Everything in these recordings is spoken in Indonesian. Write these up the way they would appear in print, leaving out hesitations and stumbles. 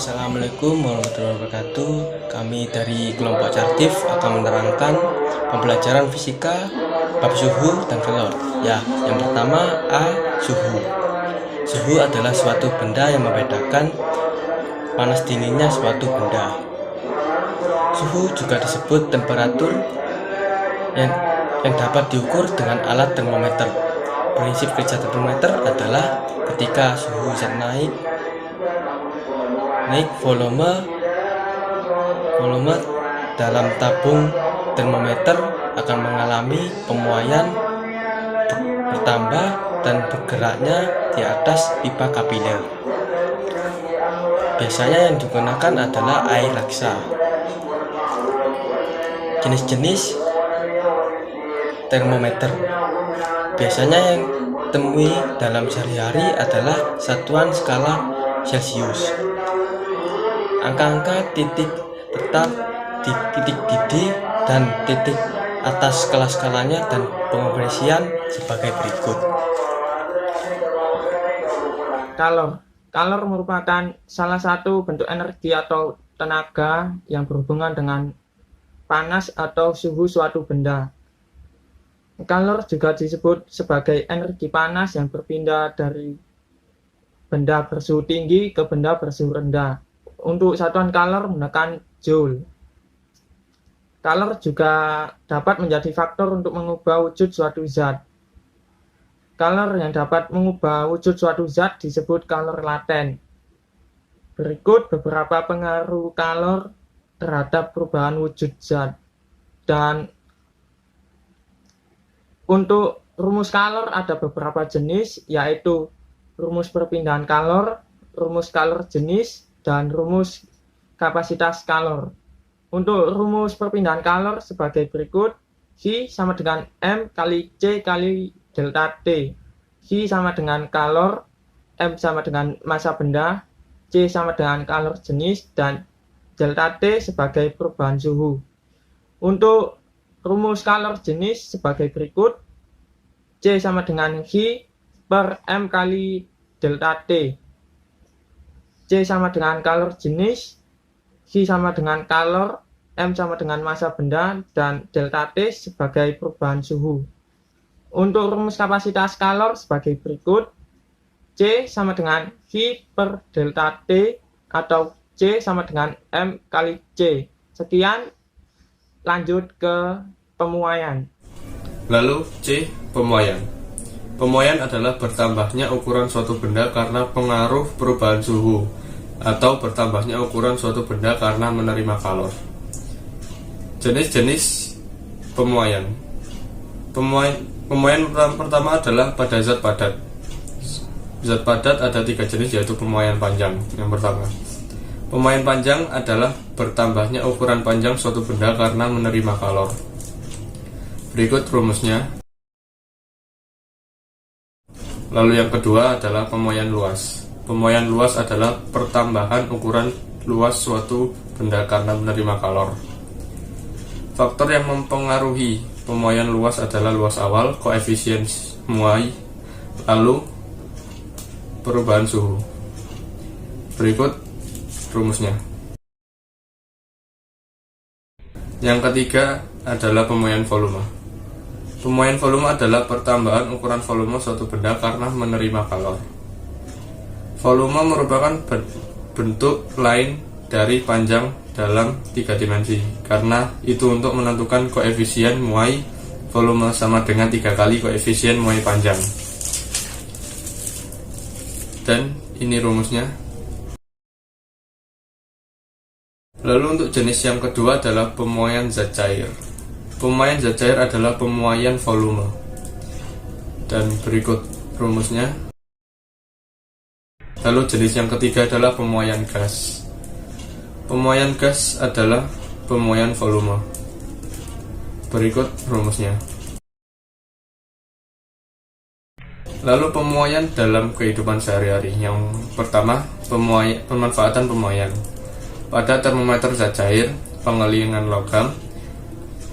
Assalamualaikum warahmatullahi wabarakatuh. Kami dari kelompok Cardiff akan menerangkan pembelajaran fisika bab suhu dan kalor. Ya, yang pertama A. Suhu. Suhu adalah suatu benda yang membedakan panas dinginnya suatu benda. Suhu juga disebut temperatur yang dapat diukur dengan alat termometer. Prinsip kerja termometer adalah ketika suhu zat naik volume dalam tabung termometer akan mengalami pemuaian bertambah dan bergeraknya di atas pipa kapiler. Biasanya yang digunakan adalah air raksa. Jenis-jenis termometer biasanya yang temui dalam sehari-hari adalah satuan skala Celcius. Angka-angka titik tetap di titik didih dan titik atas skala-skalanya dan pengoperasian sebagai berikut. Kalor merupakan salah satu bentuk energi atau tenaga yang berhubungan dengan panas atau suhu suatu benda. Kalor juga disebut sebagai energi panas yang berpindah dari benda bersuhu tinggi ke benda bersuhu rendah. Untuk satuan kalor menggunakan joule. Kalor juga dapat menjadi faktor untuk mengubah wujud suatu zat. Kalor yang dapat mengubah wujud suatu zat disebut kalor laten. Berikut beberapa pengaruh kalor terhadap perubahan wujud zat. Dan untuk rumus kalor ada beberapa jenis, yaitu rumus perpindahan kalor, rumus kalor jenis, dan rumus kapasitas kalor. Untuk rumus perpindahan kalor sebagai berikut: V sama dengan M kali C kali delta T. V sama dengan kalor, M sama dengan massa benda, C sama dengan kalor jenis, dan delta T sebagai perubahan suhu. Untuk rumus kalor jenis sebagai berikut: C sama dengan V per M kali delta T. C sama dengan kalor jenis, V sama dengan kalor, M sama dengan massa benda, dan delta T sebagai perubahan suhu. Untuk rumus kapasitas kalor sebagai berikut: C sama dengan V per delta T atau C sama dengan M kali C. Sekian, lanjut ke pemuaian. Lalu C. Pemuaian. Pemuaian adalah bertambahnya ukuran suatu benda karena pengaruh perubahan suhu, atau bertambahnya ukuran suatu benda karena menerima kalor. Jenis-jenis pemuaian. Pemuaian pertama adalah pada zat padat. Zat padat ada 3 jenis, yaitu pemuaian panjang. Yang pertama, pemuaian panjang adalah bertambahnya ukuran panjang suatu benda karena menerima kalor. Berikut rumusnya. Lalu yang kedua adalah pemuaian luas. Pemuaian luas adalah pertambahan ukuran luas suatu benda karena menerima kalor. Faktor yang mempengaruhi pemuaian luas adalah luas awal, koefisien muai, lalu perubahan suhu. Berikut rumusnya. Yang ketiga adalah pemuaian volume. Pemuaian volume adalah pertambahan ukuran volume suatu benda karena menerima kalor. Volume merupakan bentuk lain dari panjang dalam 3 dimensi. Karena itu untuk menentukan koefisien muai volume sama dengan 3 kali koefisien muai panjang. Dan ini rumusnya. Lalu untuk jenis yang kedua adalah pemuaian zat cair. Pemuaian zat cair adalah pemuaian volume. Dan berikut rumusnya. Lalu jenis yang ketiga adalah pemuaian gas. Pemuaian gas adalah pemuaian volume. Berikut rumusnya. Lalu pemuaian dalam kehidupan sehari-hari. Yang pertama, pemanfaatan pemuaian. Pada termometer zat cair, pengelingan logam,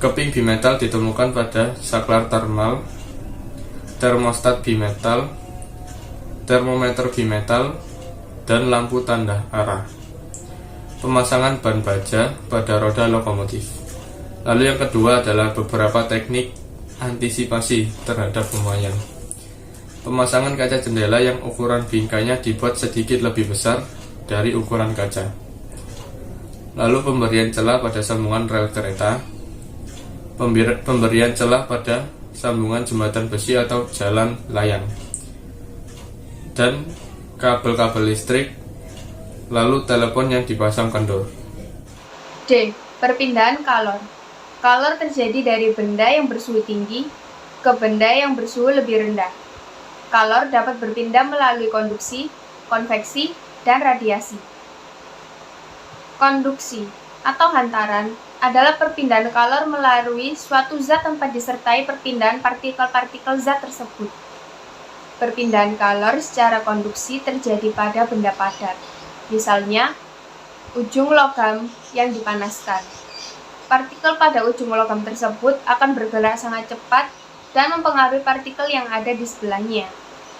keping bimetal ditemukan pada saklar termal, termostat bimetal, termometer bimetal, dan lampu tanda arah. pemasangan ban baja pada roda lokomotif. Lalu yang kedua adalah beberapa teknik antisipasi terhadap pemuaian. Pemasangan kaca jendela yang ukuran bingkainya dibuat sedikit lebih besar dari ukuran kaca. Lalu pemberian celah pada sambungan rel kereta, pemberian celah pada sambungan jembatan besi atau jalan layang, dan kabel-kabel listrik, lalu telepon yang dipasang kendor. D. Perpindahan kalor. Kalor terjadi dari benda yang bersuhu tinggi ke benda yang bersuhu lebih rendah. Kalor dapat berpindah melalui konduksi, konveksi, dan radiasi. Konduksi atau hantaran adalah perpindahan kalor melalui suatu zat tanpa disertai perpindahan partikel-partikel zat tersebut. Perpindahan kalor secara konduksi terjadi pada benda padat, misalnya ujung logam yang dipanaskan. Partikel pada ujung logam tersebut akan bergerak sangat cepat dan mempengaruhi partikel yang ada di sebelahnya,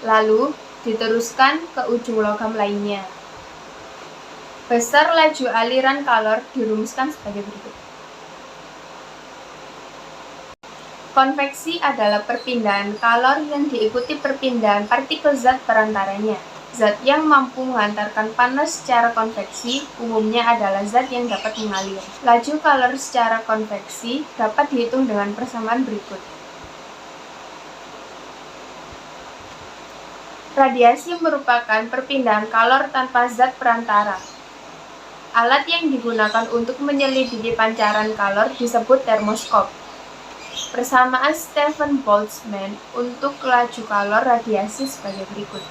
lalu diteruskan ke ujung logam lainnya. Besar laju aliran kalor dirumuskan sebagai berikut. Konveksi adalah perpindahan kalor yang diikuti perpindahan partikel zat perantaranya. Zat yang mampu menghantarkan panas secara konveksi umumnya adalah zat yang dapat mengalir. Laju kalor secara konveksi dapat dihitung dengan persamaan berikut. Radiasi merupakan perpindahan kalor tanpa zat perantara. Alat yang digunakan untuk menyelidiki pancaran kalor disebut termoskop. Persamaan Stephen Boltzmann untuk laju kalor radiasi sebagai berikut.